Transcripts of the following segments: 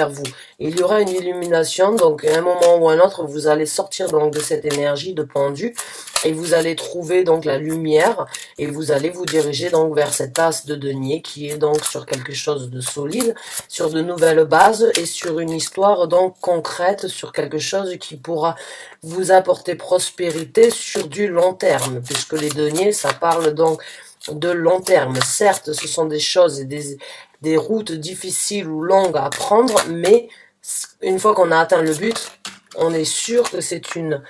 vous. Il y aura une illumination, donc à un moment ou à un autre, vous allez sortir donc de cette énergie de pendu et vous allez trouver donc la lumière et vous allez vous diriger donc vers cette as de denier qui est donc sur quelque chose de solide, sur de nouvelles bases et sur une histoire donc concrète, sur quelque chose qui pourra vous apporter prospérité sur du long terme, puisque les deniers, ça parle donc de long terme. Certes, ce sont des choses et des routes difficiles ou longues à prendre, mais une fois qu'on a atteint le but, on est sûr que c'est une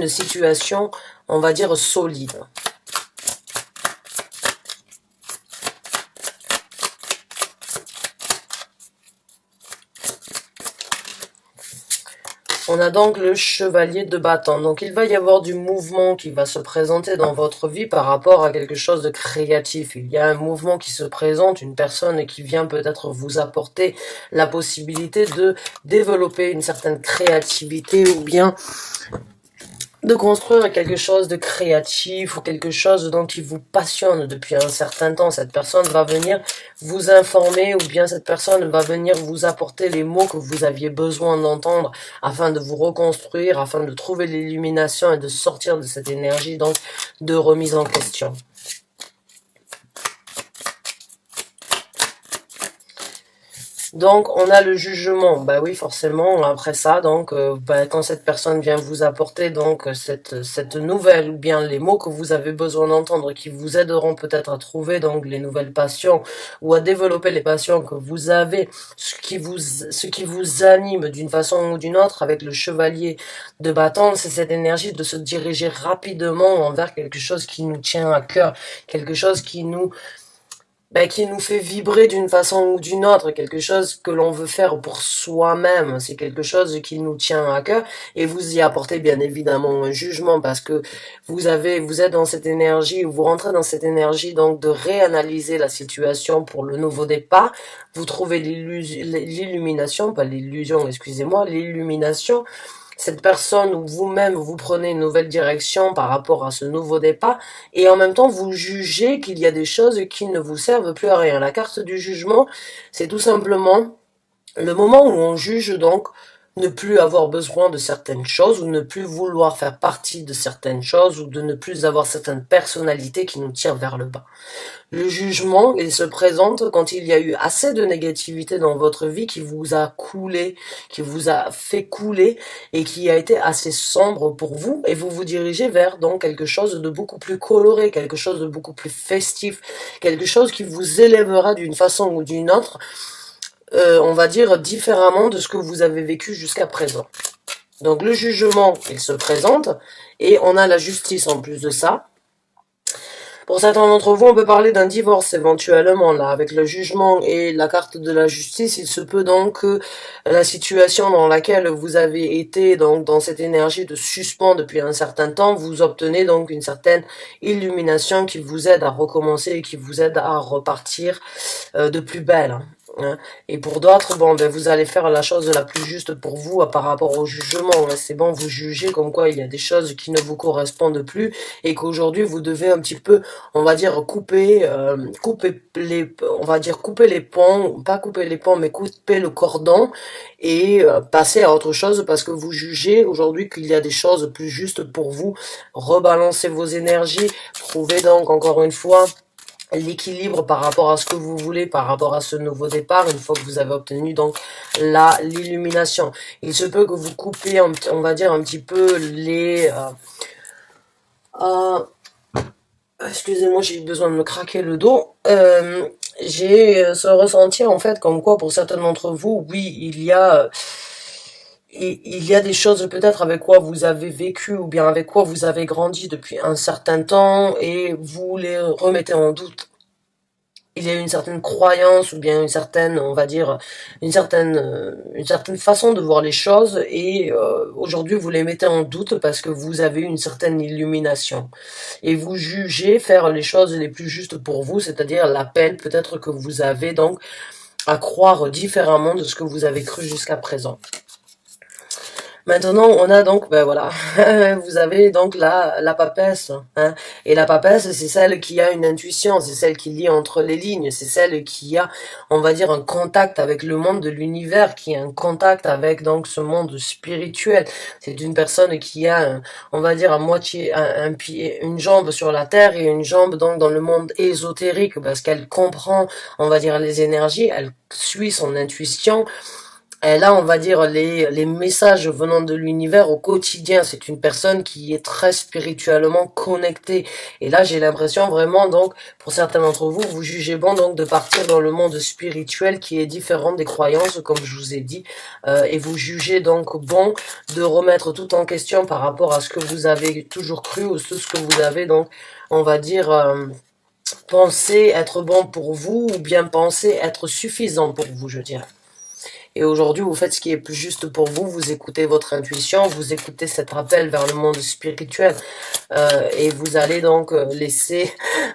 situation, on va dire, solide. On a donc le chevalier de bâton. Donc il va y avoir du mouvement qui va se présenter dans votre vie par rapport à quelque chose de créatif. Il y a un mouvement qui se présente, une personne qui vient peut-être vous apporter la possibilité de développer une certaine créativité ou bien de construire quelque chose de créatif ou quelque chose donc qui vous passionne depuis un certain temps. Cette personne va venir vous informer ou bien cette personne va venir vous apporter les mots que vous aviez besoin d'entendre afin de vous reconstruire, afin de trouver l'illumination et de sortir de cette énergie donc de remise en question. Donc, on a le jugement. Bah oui, forcément, après ça, donc, quand cette personne vient vous apporter donc cette nouvelle ou bien les mots que vous avez besoin d'entendre qui vous aideront peut-être à trouver donc les nouvelles passions ou à développer les passions que vous avez, ce qui vous anime d'une façon ou d'une autre avec le chevalier de bâton, c'est cette énergie de se diriger rapidement envers quelque chose qui nous tient à cœur, quelque chose qui nous fait vibrer d'une façon ou d'une autre, quelque chose que l'on veut faire pour soi-même, c'est quelque chose qui nous tient à cœur, et vous y apportez bien évidemment un jugement, parce que vous êtes dans cette énergie, vous rentrez dans cette énergie donc de réanalyser la situation pour le nouveau départ, vous trouvez l'illumination, pas l'illusion, excusez-moi, l'illumination. Cette personne ou vous-même, vous prenez une nouvelle direction par rapport à ce nouveau départ et en même temps, vous jugez qu'il y a des choses qui ne vous servent plus à rien. La carte du jugement, c'est tout simplement le moment où on juge donc ne plus avoir besoin de certaines choses ou ne plus vouloir faire partie de certaines choses ou de ne plus avoir certaines personnalités qui nous tirent vers le bas. Le jugement, il se présente quand il y a eu assez de négativité dans votre vie qui vous a coulé, qui vous a fait couler et qui a été assez sombre pour vous et vous vous dirigez vers donc quelque chose de beaucoup plus coloré, quelque chose de beaucoup plus festif, quelque chose qui vous élèvera d'une façon ou d'une autre, on va dire différemment de ce que vous avez vécu jusqu'à présent. Donc le jugement, il se présente et on a la justice en plus de ça. Pour certains d'entre vous, on peut parler d'un divorce éventuellement, là, avec le jugement et la carte de la justice. Il se peut donc que la situation dans laquelle vous avez été, donc, dans cette énergie de suspens depuis un certain temps, vous obtenez donc une certaine illumination qui vous aide à recommencer et qui vous aide à repartir de plus belle. Et pour d'autres, vous allez faire la chose la plus juste pour vous par rapport au jugement. C'est bon, vous jugez comme quoi il y a des choses qui ne vous correspondent plus et qu'aujourd'hui vous devez un petit peu, on va dire, couper les ponts, pas couper les ponts, mais couper le cordon et passer à autre chose parce que vous jugez aujourd'hui qu'il y a des choses plus justes pour vous. Rebalancez vos énergies, trouvez donc encore une fois l'équilibre par rapport à ce que vous voulez, par rapport à ce nouveau départ, une fois que vous avez obtenu donc l'illumination. Il se peut que vous coupiez, on va dire, un petit peu les... excusez-moi, j'ai eu besoin de me craquer le dos. J'ai ce ressenti, en fait, comme quoi, pour certains d'entre vous, oui, il y a des choses peut-être avec quoi vous avez vécu ou bien avec quoi vous avez grandi depuis un certain temps et vous les remettez en doute. Il y a une certaine croyance ou bien une certaine, on va dire, une certaine façon de voir les choses et aujourd'hui vous les mettez en doute parce que vous avez une certaine illumination et vous jugez faire les choses les plus justes pour vous, c'est-à-dire l'appel peut-être que vous avez donc à croire différemment de ce que vous avez cru jusqu'à présent. Maintenant, on a donc, ben voilà, vous avez donc la papesse, hein. Et la papesse, c'est celle qui a une intuition, c'est celle qui lit entre les lignes, c'est celle qui a, on va dire, un contact avec le monde de l'univers, qui a un contact avec donc ce monde spirituel. C'est une personne qui a, on va dire, à moitié un pied, une jambe sur la terre et une jambe donc dans le monde ésotérique, parce qu'elle comprend, on va dire, les énergies, elle suit son intuition. Elle a, on va dire, les messages venant de l'univers au quotidien. C'est une personne qui est très spirituellement connectée. Et là, j'ai l'impression vraiment, donc, pour certains d'entre vous, vous jugez bon, donc, de partir dans le monde spirituel qui est différent des croyances, comme je vous ai dit. Et vous jugez donc bon de remettre tout en question par rapport à ce que vous avez toujours cru ou ce que vous avez, donc, on va dire, pensé être bon pour vous ou bien pensé être suffisant pour vous, je dirais. Et aujourd'hui, vous faites ce qui est plus juste pour vous, vous écoutez votre intuition, vous écoutez cet appel vers le monde spirituel, et vous allez donc laisser,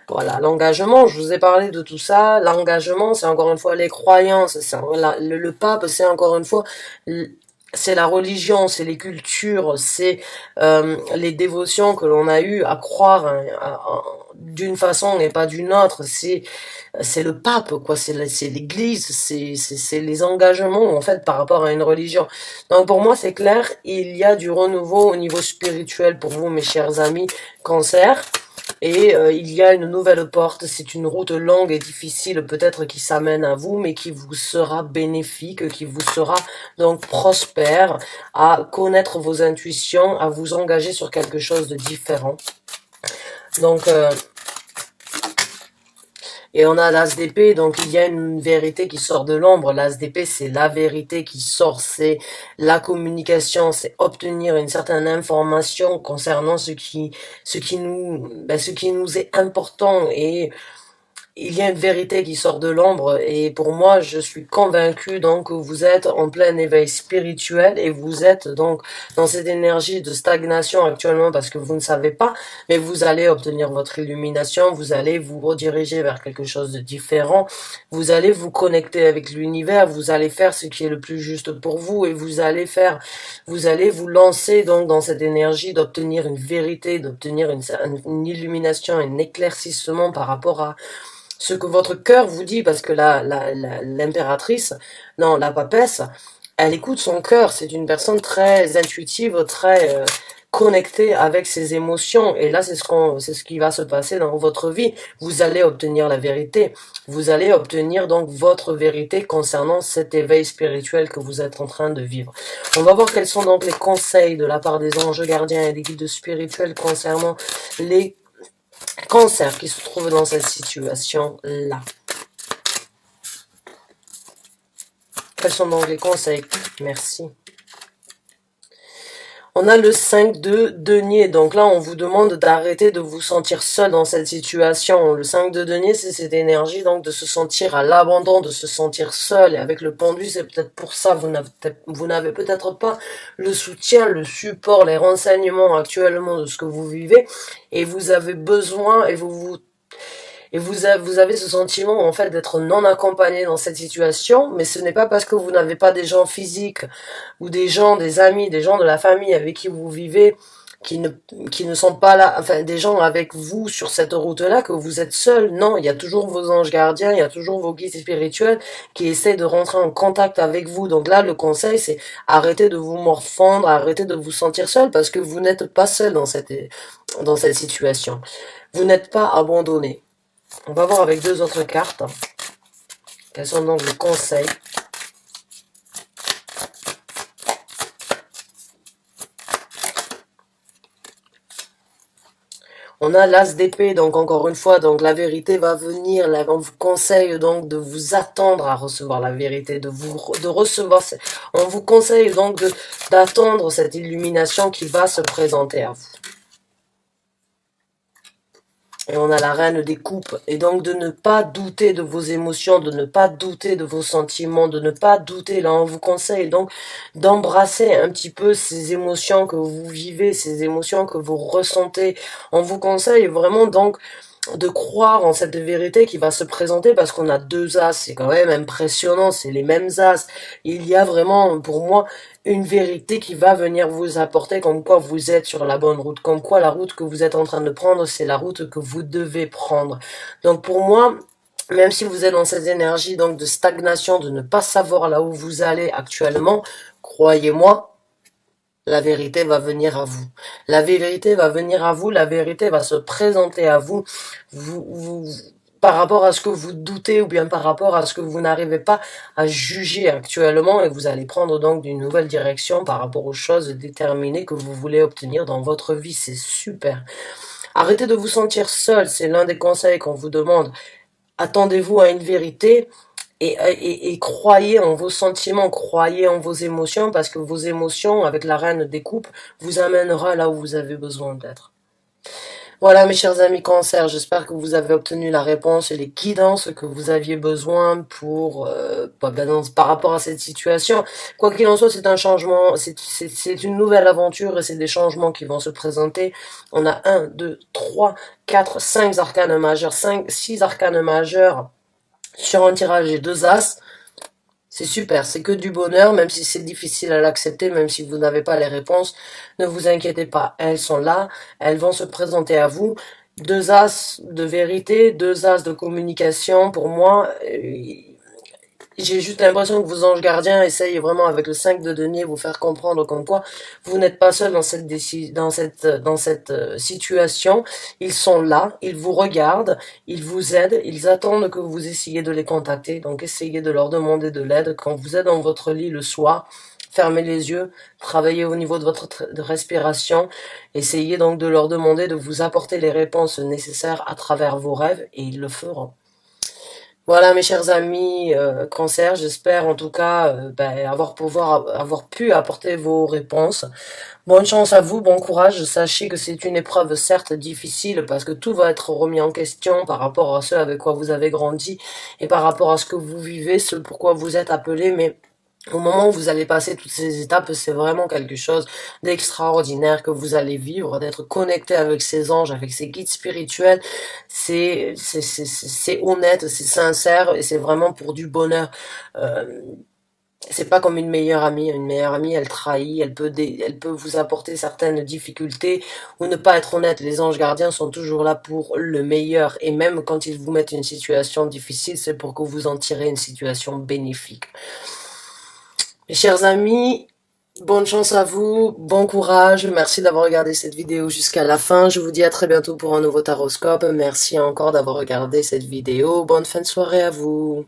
voilà, l'engagement, je vous ai parlé de tout ça, l'engagement, c'est encore une fois les croyances, le pape, c'est encore une fois, c'est la religion, c'est les cultures, c'est les dévotions que l'on a eu à croire hein, d'une façon et pas d'une autre, c'est le pape, quoi, c'est l'église, c'est les engagements, en fait, par rapport à une religion. Donc, pour moi, c'est clair, il y a du renouveau au niveau spirituel pour vous, mes chers amis, cancer. Et il y a une nouvelle porte, c'est une route longue et difficile peut-être qui s'amène à vous, mais qui vous sera bénéfique, qui vous sera donc prospère, à connaître vos intuitions, à vous engager sur quelque chose de différent. Donc, et on a l'as d'épée, donc il y a une vérité qui sort de l'ombre. L'as d'épée, c'est la vérité qui sort, c'est la communication, c'est obtenir une certaine information concernant ce qui nous est important et il y a une vérité qui sort de l'ombre et pour moi, je suis convaincue donc que vous êtes en plein éveil spirituel et vous êtes donc dans cette énergie de stagnation actuellement parce que vous ne savez pas, mais vous allez obtenir votre illumination, vous allez vous rediriger vers quelque chose de différent, vous allez vous connecter avec l'univers, vous allez faire ce qui est le plus juste pour vous et vous allez vous lancer donc dans cette énergie d'obtenir une vérité, d'obtenir une illumination, un éclaircissement par rapport à ce que votre cœur vous dit, parce que l'impératrice, non, la papesse, elle écoute son cœur. C'est une personne très intuitive, très connectée avec ses émotions. Et là, c'est ce qui va se passer dans votre vie. Vous allez obtenir la vérité. Vous allez obtenir donc votre vérité concernant cet éveil spirituel que vous êtes en train de vivre. On va voir quels sont donc les conseils de la part des anges gardiens et des guides spirituels concernant les cancer qui se trouve dans cette situation-là. Quels sont donc les conseils? Merci. On a le 5 de denier. Donc là, on vous demande d'arrêter de vous sentir seul dans cette situation. Le 5 de denier, c'est cette énergie donc de se sentir à l'abandon, de se sentir seul. Et avec le pendu, c'est peut-être pour ça vous n'avez peut-être pas le soutien, le support, les renseignements actuellement de ce que vous vivez. Et vous avez besoin, vous avez ce sentiment en fait d'être non accompagné dans cette situation, mais ce n'est pas parce que vous n'avez pas des gens physiques ou des gens, des amis, des gens de la famille avec qui vous vivez qui ne sont pas là, enfin des gens avec vous sur cette route-là que vous êtes seul. Non, il y a toujours vos anges gardiens, il y a toujours vos guides spirituels qui essaient de rentrer en contact avec vous. Donc là, le conseil, c'est arrêtez de vous morfondre, arrêtez de vous sentir seul parce que vous n'êtes pas seul dans cette situation. Vous n'êtes pas abandonné. On va voir avec deux autres cartes. Quels sont donc les conseils? On a l'as d'épée, donc encore une fois, donc la vérité va venir. Là, on vous conseille donc de vous attendre à recevoir la vérité, de recevoir. On vous conseille donc d'attendre cette illumination qui va se présenter à vous. Et on a la reine des coupes. Et donc de ne pas douter de vos émotions, de ne pas douter de vos sentiments, de ne pas douter. Là, on vous conseille donc d'embrasser un petit peu ces émotions que vous vivez, ces émotions que vous ressentez. On vous conseille vraiment donc de croire en cette vérité qui va se présenter parce qu'on a deux as, c'est quand même impressionnant, c'est les mêmes as. Il y a vraiment, pour moi, une vérité qui va venir vous apporter comme quoi vous êtes sur la bonne route, comme quoi la route que vous êtes en train de prendre, c'est la route que vous devez prendre. Donc pour moi, même si vous êtes dans cette énergie donc de stagnation, de ne pas savoir là où vous allez actuellement, croyez-moi, la vérité va venir à vous. La vérité va venir à vous, la vérité va se présenter à vous, par rapport à ce que vous doutez ou bien par rapport à ce que vous n'arrivez pas à juger actuellement et vous allez prendre donc d'une nouvelle direction par rapport aux choses déterminées que vous voulez obtenir dans votre vie. C'est super. Arrêtez de vous sentir seul, c'est l'un des conseils qu'on vous demande. Attendez-vous à une vérité et croyez en vos sentiments, croyez en vos émotions, parce que vos émotions, avec la reine des coupes, vous amènera là où vous avez besoin d'être. Voilà mes chers amis cancer, j'espère que vous avez obtenu la réponse et les guidances que vous aviez besoin pour par rapport à cette situation. Quoi qu'il en soit, c'est un changement, c'est une nouvelle aventure et c'est des changements qui vont se présenter. On a 1, 2, 3, 4, 5 arcanes majeurs, 5, 6 arcanes majeurs sur un tirage et 2 as. C'est super, c'est que du bonheur, même si c'est difficile à l'accepter, même si vous n'avez pas les réponses, ne vous inquiétez pas, elles sont là, elles vont se présenter à vous. 2 as de vérité, 2 as de communication, pour moi, j'ai juste l'impression que vos anges gardiens essayent vraiment avec le 5 de denier vous faire comprendre comme quoi vous n'êtes pas seul dans cette situation. Ils sont là, ils vous regardent, ils vous aident, ils attendent que vous essayiez de les contacter. Donc essayez de leur demander de l'aide quand vous êtes dans votre lit le soir. Fermez les yeux, travaillez au niveau de votre respiration, essayez donc de leur demander de vous apporter les réponses nécessaires à travers vos rêves et ils le feront. Voilà mes chers amis cancer, j'espère en tout cas avoir pu apporter vos réponses. Bonne chance à vous, bon courage, sachez que c'est une épreuve certes difficile parce que tout va être remis en question par rapport à ce avec quoi vous avez grandi et par rapport à ce que vous vivez, ce pourquoi vous êtes appelé, mais au moment où vous allez passer toutes ces étapes, c'est vraiment quelque chose d'extraordinaire que vous allez vivre, d'être connecté avec ces anges, avec ces guides spirituels. C'est honnête, c'est sincère et c'est vraiment pour du bonheur. Euh, c'est pas comme une meilleure amie. Une meilleure amie, elle trahit, elle peut vous apporter certaines difficultés ou ne pas être honnête. Les anges gardiens sont toujours là pour le meilleur et même quand ils vous mettent une situation difficile, c'est pour que vous en tirez une situation bénéfique. Mes chers amis, bonne chance à vous, bon courage, merci d'avoir regardé cette vidéo jusqu'à la fin. Je vous dis à très bientôt pour un nouveau taroscope. Merci encore d'avoir regardé cette vidéo. Bonne fin de soirée à vous.